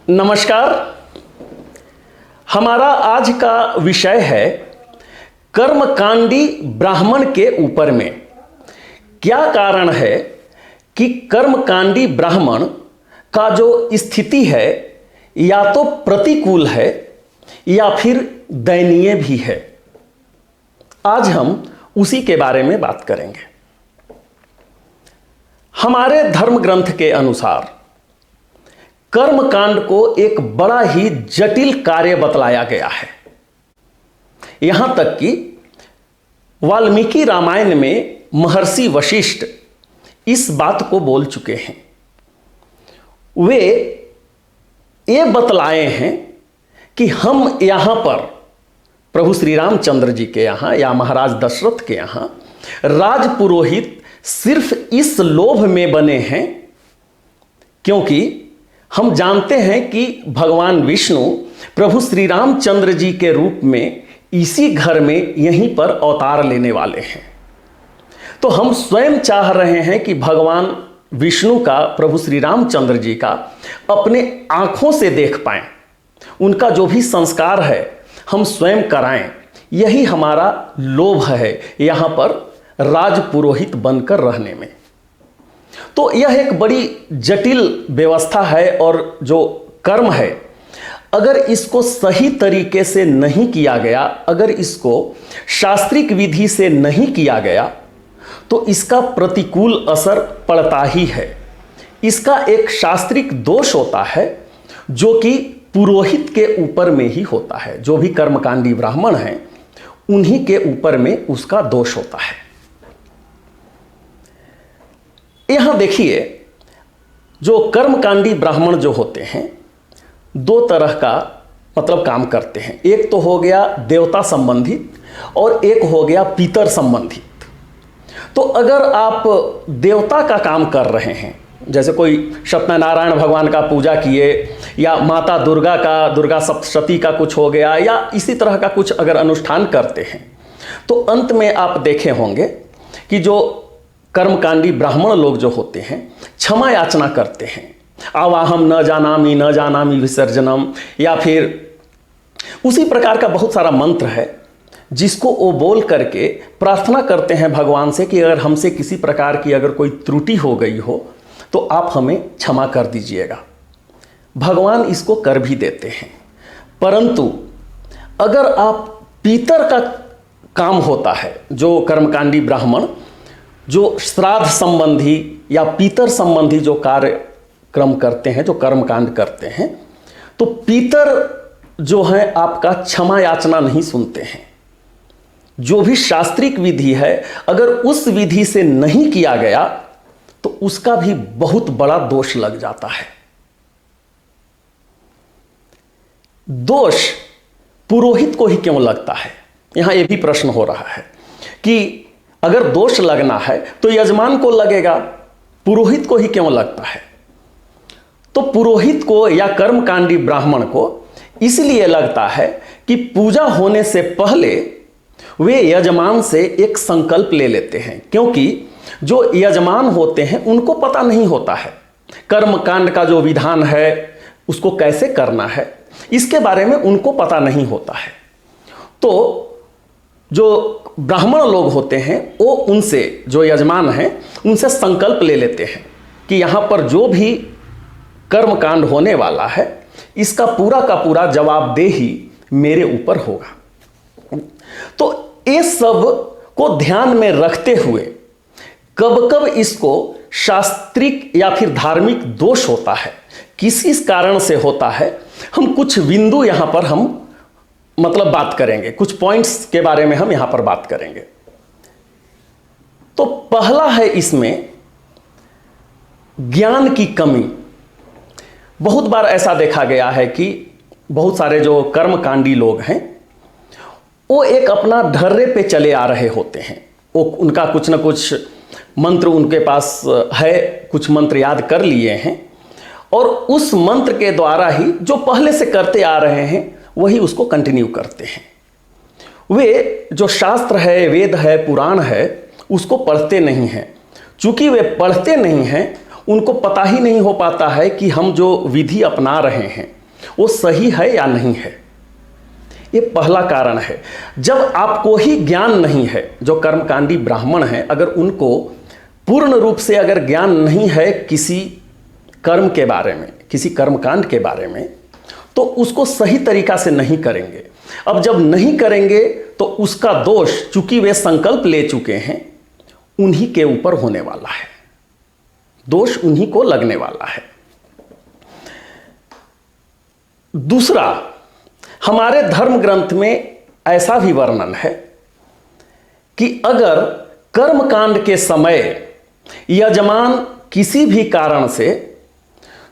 नमस्कार। हमारा आज का विषय है कर्मकांडी ब्राह्मण के ऊपर में। क्या कारण है कि कर्मकांडी ब्राह्मण का जो स्थिति है या तो प्रतिकूल है या फिर दयनीय भी है। आज हम उसी के बारे में बात करेंगे। हमारे धर्म ग्रंथ के अनुसार कर्मकांड को एक बड़ा ही जटिल कार्य बतलाया गया है। यहां तक कि वाल्मीकि रामायण में महर्षि वशिष्ठ इस बात को बोल चुके हैं। वे ये बतलाए हैं कि हम यहां पर प्रभु श्री रामचंद्र जी के यहां या महाराज दशरथ के यहां राजपुरोहित सिर्फ इस लोभ में बने हैं क्योंकि हम जानते हैं कि भगवान विष्णु प्रभु श्री रामचंद्र जी के रूप में इसी घर में यहीं पर अवतार लेने वाले हैं। तो हम स्वयं चाह रहे हैं कि भगवान विष्णु का प्रभु श्री रामचंद्र जी का अपने आंखों से देख पाएं, उनका जो भी संस्कार है हम स्वयं कराएं। यही हमारा लोभ है यहाँ पर राजपुरोहित बनकर रहने में। तो यह एक बड़ी जटिल व्यवस्था है और जो कर्म है अगर इसको सही तरीके से नहीं किया गया, अगर इसको शास्त्रिक विधि से नहीं किया गया तो इसका प्रतिकूल असर पड़ता ही है। इसका एक शास्त्रिक दोष होता है जो कि पुरोहित के ऊपर में ही होता है। जो भी कर्मकांडी ब्राह्मण हैं उन्हीं के ऊपर में उसका दोष होता है। यहां देखिए, जो कर्मकांडी ब्राह्मण जो होते हैं दो तरह का मतलब काम करते हैं। एक तो हो गया देवता संबंधित और एक हो गया पितर संबंधित। तो अगर आप देवता का काम कर रहे हैं, जैसे कोई सत्यनारायण भगवान का पूजा किए या माता दुर्गा का दुर्गा सप्तशती का कुछ हो गया या इसी तरह का कुछ अगर अनुष्ठान करते हैं तो अंत में आप देखे होंगे कि जो कर्मकांडी ब्राह्मण लोग जो होते हैं क्षमा याचना करते हैं। आवाहम न जानामि विसर्जनम, या फिर उसी प्रकार का बहुत सारा मंत्र है जिसको वो बोल करके प्रार्थना करते हैं भगवान से कि अगर हमसे किसी प्रकार की अगर कोई त्रुटि हो गई हो तो आप हमें क्षमा कर दीजिएगा। भगवान इसको कर भी देते हैं। परंतु अगर आप पितर का काम होता है, जो कर्मकांडी ब्राह्मण जो श्राद्ध संबंधी या पितर संबंधी जो कार्यक्रम करते हैं, जो कर्मकांड करते हैं, तो पितर जो है आपका क्षमा याचना नहीं सुनते हैं। जो भी शास्त्रिक विधि है अगर उस विधि से नहीं किया गया तो उसका भी बहुत बड़ा दोष लग जाता है। दोष पुरोहित को ही क्यों लगता है? यहां यह भी प्रश्न हो रहा है कि अगर दोष लगना है तो यजमान को लगेगा, पुरोहित को ही क्यों लगता है? तो पुरोहित को या कर्मकांडी ब्राह्मण को इसलिए लगता है कि पूजा होने से पहले वे यजमान से एक संकल्प ले लेते हैं, क्योंकि जो यजमान होते हैं उनको पता नहीं होता है कर्मकांड का जो विधान है उसको कैसे करना है, इसके बारे में उनको पता नहीं होता है। तो जो ब्राह्मण लोग होते हैं वो उनसे, जो यजमान हैं, उनसे संकल्प ले लेते हैं कि यहाँ पर जो भी कर्मकांड होने वाला है इसका पूरा का पूरा जवाबदेही मेरे ऊपर होगा। तो ये सब को ध्यान में रखते हुए कब कब इसको शास्त्रिक या फिर धार्मिक दोष होता है, किसी कारण से होता है, हम कुछ बिंदु यहाँ पर हम मतलब बात करेंगे, कुछ पॉइंट्स के बारे में हम यहां पर बात करेंगे। तो पहला है इसमें ज्ञान की कमी। बहुत बार ऐसा देखा गया है कि बहुत सारे जो कर्मकांडी लोग हैं वो एक अपना ढर्रे पे चले आ रहे होते हैं। वो उनका कुछ ना कुछ मंत्र उनके पास है, कुछ मंत्र याद कर लिए हैं और उस मंत्र के द्वारा ही जो पहले से करते आ रहे हैं वही उसको कंटिन्यू करते हैं। वे जो शास्त्र है, वेद है, पुराण है, उसको पढ़ते नहीं हैं। चूंकि वे पढ़ते नहीं हैं उनको पता ही नहीं हो पाता है कि हम जो विधि अपना रहे हैं वो सही है या नहीं है। ये पहला कारण है। जब आपको ही ज्ञान नहीं है, जो कर्मकांडी ब्राह्मण हैं, अगर उनको पूर्ण रूप से अगर ज्ञान नहीं है किसी कर्म के बारे में, किसी कर्मकांड के बारे में, तो उसको सही तरीका से नहीं करेंगे। अब जब नहीं करेंगे तो उसका दोष, चूंकि वे संकल्प ले चुके हैं, उन्हीं के ऊपर होने वाला है, दोष उन्हीं को लगने वाला है। दूसरा, हमारे धर्म ग्रंथ में ऐसा भी वर्णन है कि अगर कर्मकांड के समय यजमान किसी भी कारण से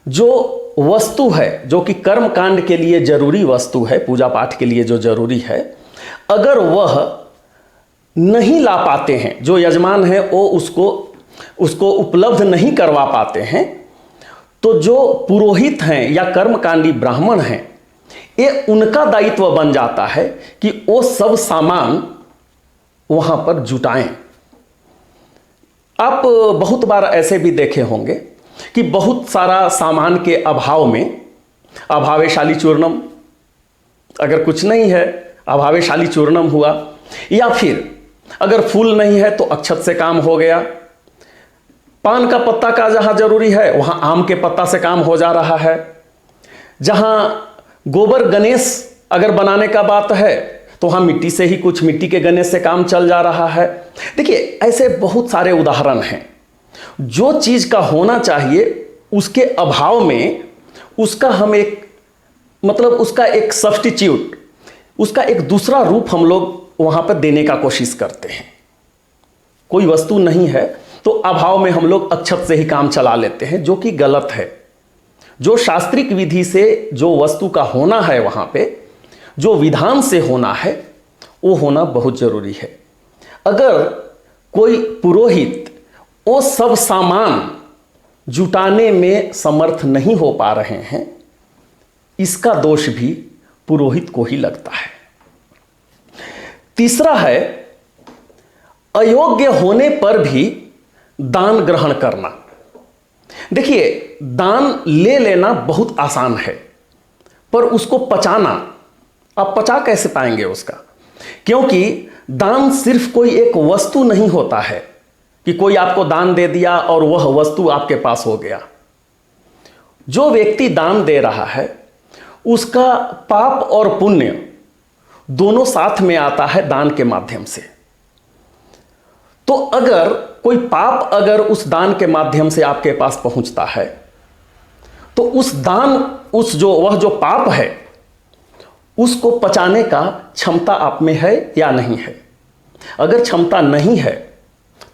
जो वस्तु है, जो कि कर्मकांड के लिए जरूरी वस्तु है, पूजा पाठ के लिए जो जरूरी है, अगर वह नहीं ला पाते हैं, जो यजमान है वो उसको उपलब्ध नहीं करवा पाते हैं, तो जो पुरोहित हैं या कर्मकांडी ब्राह्मण हैं, ये उनका दायित्व बन जाता है कि वो सब सामान वहां पर जुटाएं। आप बहुत बार ऐसे भी देखे होंगे कि बहुत सारा सामान के अभाव में, अभावेशाली चूर्णम, अगर कुछ नहीं है अभावेशाली चूर्णम हुआ, या फिर अगर फूल नहीं है तो अक्षत से काम हो गया, पान का पत्ता का जहां जरूरी है वहां आम के पत्ता से काम हो जा रहा है, जहां गोबर गणेश अगर बनाने का बात है तो वहां मिट्टी से ही, कुछ मिट्टी के गणेश से काम चल जा रहा है। देखिए, ऐसे बहुत सारे उदाहरण हैं। जो चीज का होना चाहिए उसके अभाव में उसका हम एक, मतलब उसका एक सब्स्टिट्यूट, उसका एक दूसरा रूप हम लोग वहां पर देने का कोशिश करते हैं। कोई वस्तु नहीं है तो अभाव में हम लोग अक्षत से ही काम चला लेते हैं, जो कि गलत है। जो शास्त्रिक विधि से जो वस्तु का होना है, वहां पे जो विधान से होना है, वो होना बहुत जरूरी है। अगर कोई पुरोहित वो सब सामान जुटाने में समर्थ नहीं हो पा रहे हैं, इसका दोष भी पुरोहित को ही लगता है। तीसरा है, अयोग्य होने पर भी दान ग्रहण करना। देखिए, दान ले लेना बहुत आसान है, पर उसको पचाना, आप पचा कैसे पाएंगे उसका? क्योंकि दान सिर्फ कोई एक वस्तु नहीं होता है कि कोई आपको दान दे दिया और वह वस्तु आपके पास हो गया। जो व्यक्ति दान दे रहा है उसका पाप और पुण्य दोनों साथ में आता है दान के माध्यम से। तो अगर कोई पाप अगर उस दान के माध्यम से आपके पास पहुंचता है, तो उस दान, वह जो पाप है, उसको पचाने का क्षमता आप में है या नहीं है। अगर क्षमता नहीं है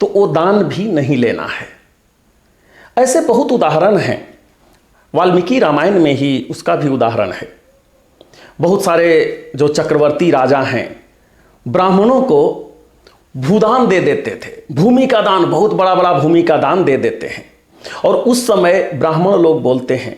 तो वो दान भी नहीं लेना है। ऐसे बहुत उदाहरण हैं। वाल्मीकि रामायण में ही उसका भी उदाहरण है। बहुत सारे जो चक्रवर्ती राजा हैं, ब्राह्मणों को भूदान दे देते थे, भूमि का दान, बहुत बड़ा बड़ा भूमि का दान दे देते हैं। और उस समय ब्राह्मण लोग बोलते हैं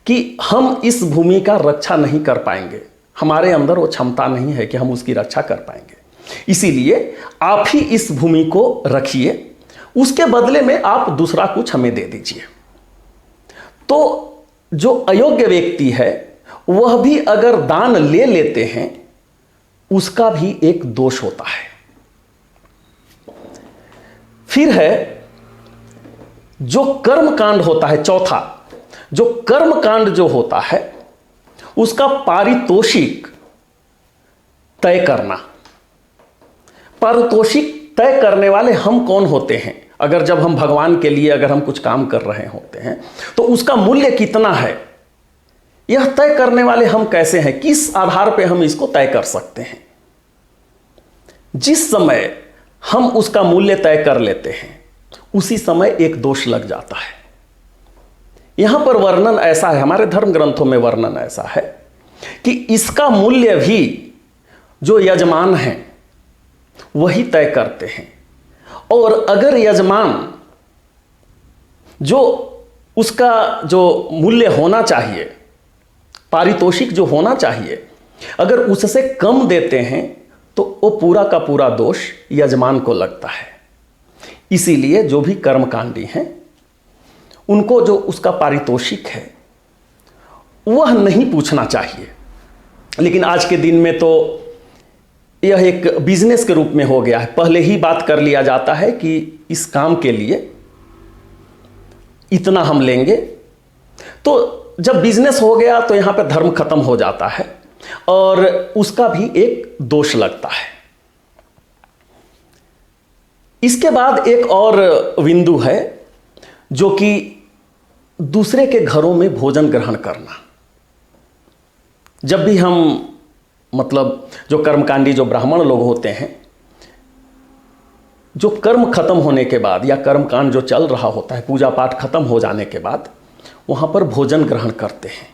कि हम इस भूमि का रक्षा नहीं कर पाएंगे, हमारे अंदर वो क्षमता नहीं है कि हम उसकी रक्षा कर पाएंगे, इसीलिए आप ही इस भूमि को रखिए, उसके बदले में आप दूसरा कुछ हमें दे दीजिए। तो जो अयोग्य व्यक्ति है वह भी अगर दान ले लेते हैं, उसका भी एक दोष होता है। फिर है जो कर्मकांड होता है, चौथा, जो कर्मकांड जो होता है उसका पारितोषिक तय करना। पारितोषिक तय करने वाले हम कौन होते हैं? अगर जब हम भगवान के लिए अगर हम कुछ काम कर रहे होते हैं तो उसका मूल्य कितना है, यह तय करने वाले हम कैसे हैं? किस आधार पे हम इसको तय कर सकते हैं? जिस समय हम उसका मूल्य तय कर लेते हैं उसी समय एक दोष लग जाता है। यहां पर वर्णन ऐसा है, हमारे धर्म ग्रंथों में वर्णन ऐसा है कि इसका मूल्य भी जो यजमान हैं वही तय करते हैं। और अगर यजमान जो उसका जो मूल्य होना चाहिए, पारितोषिक जो होना चाहिए, अगर उससे कम देते हैं तो वो पूरा का पूरा दोष यजमान को लगता है। इसीलिए जो भी कर्मकांडी हैं उनको जो उसका पारितोषिक है वह नहीं पूछना चाहिए। लेकिन आज के दिन में तो यह एक बिजनेस के रूप में हो गया है। पहले ही बात कर लिया जाता है कि इस काम के लिए इतना हम लेंगे, तो जब बिजनेस हो गया तो यहां पे धर्म खत्म हो जाता है और उसका भी एक दोष लगता है। इसके बाद एक और बिंदु है जो कि दूसरे के घरों में भोजन ग्रहण करना। जब भी हम मतलब जो कर्मकांडी जो ब्राह्मण लोग होते हैं, जो कर्म खत्म होने के बाद या कर्मकांड जो चल रहा होता है, पूजा पाठ खत्म हो जाने के बाद वहां पर भोजन ग्रहण करते हैं।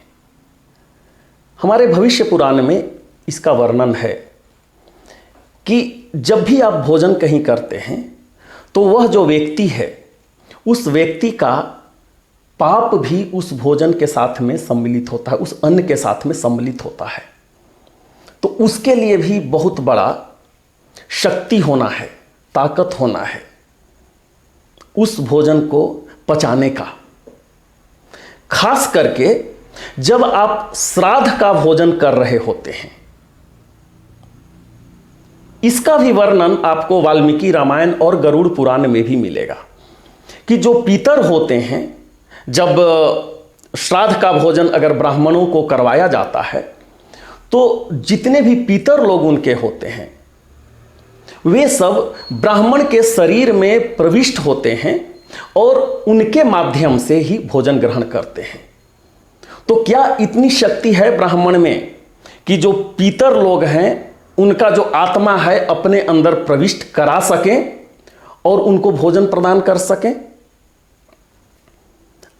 हमारे भविष्य पुराण में इसका वर्णन है कि जब भी आप भोजन कहीं करते हैं तो वह जो व्यक्ति है उस व्यक्ति का पाप भी उस भोजन के साथ में सम्मिलित होता है, उस अन्न के साथ में सम्मिलित होता है। तो उसके लिए भी बहुत बड़ा शक्ति होना है, ताकत होना है उस भोजन को पचाने का। खास करके जब आप श्राद्ध का भोजन कर रहे होते हैं। इसका भी वर्णन आपको वाल्मीकि रामायण और गरुड़ पुराण में भी मिलेगा कि जो पितर होते हैं, जब श्राद्ध का भोजन अगर ब्राह्मणों को करवाया जाता है तो जितने भी पितर लोग उनके होते हैं वे सब ब्राह्मण के शरीर में प्रविष्ट होते हैं और उनके माध्यम से ही भोजन ग्रहण करते हैं। तो क्या इतनी शक्ति है ब्राह्मण में कि जो पितर लोग हैं उनका जो आत्मा है अपने अंदर प्रविष्ट करा सकें और उनको भोजन प्रदान कर सकें?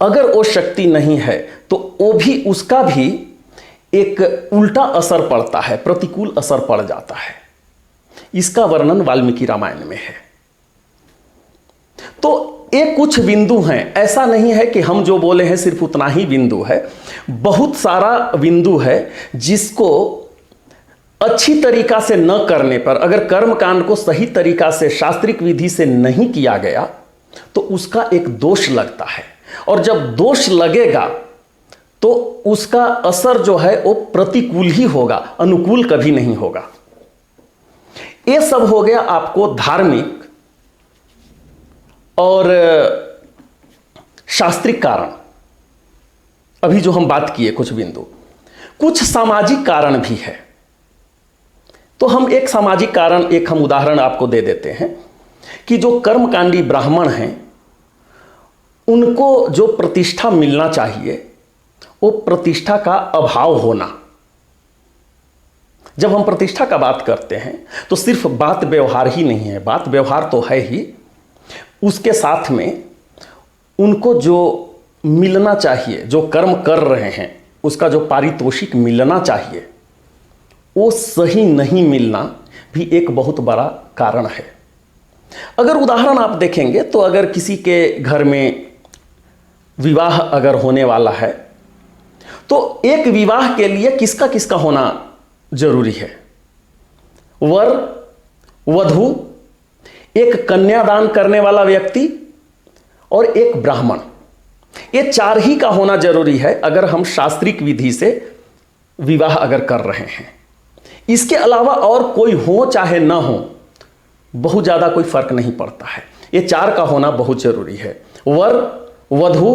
अगर वो शक्ति नहीं है तो वो भी उसका भी एक उल्टा असर पड़ता है, प्रतिकूल असर पड़ जाता है। इसका वर्णन वाल्मीकि रामायण में है। तो ये कुछ बिंदु हैं, ऐसा नहीं है कि हम जो बोले हैं सिर्फ उतना ही बिंदु है। बहुत सारा बिंदु है जिसको अच्छी तरीका से न करने पर, अगर कर्मकांड को सही तरीका से शास्त्रिक विधि से नहीं किया गया तो उसका एक दोष लगता है। और जब दोष लगेगा तो उसका असर जो है वो प्रतिकूल ही होगा, अनुकूल कभी नहीं होगा। ये सब हो गया आपको धार्मिक और शास्त्रिक कारण। अभी जो हम बात किए कुछ बिंदु, कुछ सामाजिक कारण भी है। तो हम एक सामाजिक कारण, एक हम उदाहरण आपको दे देते हैं कि जो कर्मकांडी ब्राह्मण हैं उनको जो प्रतिष्ठा मिलना चाहिए वो प्रतिष्ठा का अभाव होना। जब हम प्रतिष्ठा का बात करते हैं तो सिर्फ बात व्यवहार ही नहीं है, बात व्यवहार तो है ही, उसके साथ में उनको जो मिलना चाहिए, जो कर्म कर रहे हैं उसका जो पारितोषिक मिलना चाहिए वो सही नहीं मिलना भी एक बहुत बड़ा कारण है। अगर उदाहरण आप देखेंगे तो अगर किसी के घर में विवाह अगर होने वाला है तो एक विवाह के लिए किसका किसका होना जरूरी है? वर, वधू, एक कन्यादान करने वाला व्यक्ति और एक ब्राह्मण। ये चार ही का होना जरूरी है अगर हम शास्त्रिक विधि से विवाह अगर कर रहे हैं। इसके अलावा और कोई हो चाहे ना हो, बहुत ज़्यादा कोई फर्क नहीं पड़ता है। ये चार का होना बहुत जरूरी है। वर, वधू,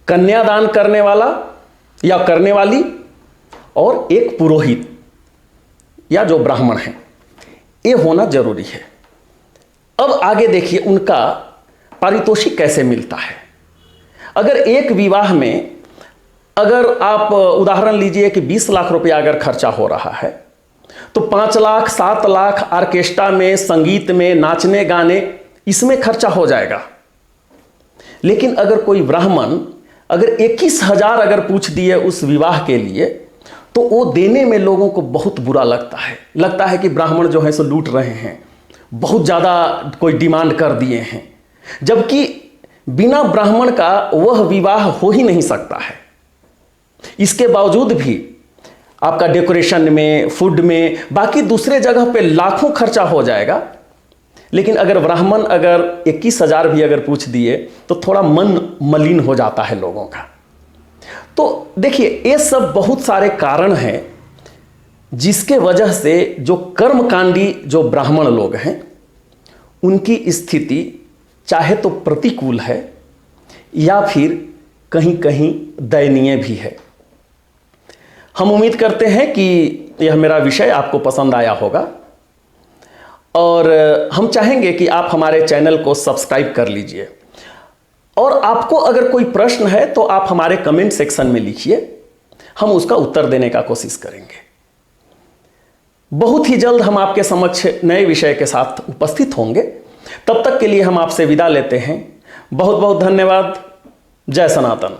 कन्यादान करने वाला या करने वाली और एक पुरोहित या जो ब्राह्मण है, ये होना जरूरी है। अब आगे देखिए उनका पारितोषिक कैसे मिलता है। अगर एक विवाह में अगर आप उदाहरण लीजिए कि 20 लाख रुपया अगर खर्चा हो रहा है तो 5 लाख, 7 लाख ऑर्केस्ट्रा में, संगीत में, नाचने गाने, इसमें खर्चा हो जाएगा। लेकिन अगर कोई ब्राह्मण अगर 21,000 अगर पूछ दिए उस विवाह के लिए तो वो देने में लोगों को बहुत बुरा लगता है कि ब्राह्मण जो है सो लूट रहे हैं, बहुत ज़्यादा कोई डिमांड कर दिए हैं, जबकि बिना ब्राह्मण का वह विवाह हो ही नहीं सकता है। इसके बावजूद भी आपका डेकोरेशन में, फूड में, बाकी दूसरे जगह पे लाखों खर्चा हो जाएगा। लेकिन अगर ब्राह्मण अगर 21,000 भी अगर पूछ दिए तो थोड़ा मन मलिन हो जाता है लोगों का। तो देखिए, ये सब बहुत सारे कारण हैं जिसके वजह से जो कर्मकांडी जो ब्राह्मण लोग हैं उनकी स्थिति चाहे तो प्रतिकूल है या फिर कहीं कहीं दयनीय भी है। हम उम्मीद करते हैं कि यह मेरा विषय आपको पसंद आया होगा और हम चाहेंगे कि आप हमारे चैनल को सब्सक्राइब कर लीजिए। और आपको अगर कोई प्रश्न है तो आप हमारे कमेंट सेक्शन में लिखिए, हम उसका उत्तर देने का कोशिश करेंगे। बहुत ही जल्द हम आपके समक्ष नए विषय के साथ उपस्थित होंगे। तब तक के लिए हम आपसे विदा लेते हैं। बहुत बहुत धन्यवाद। जय सनातन।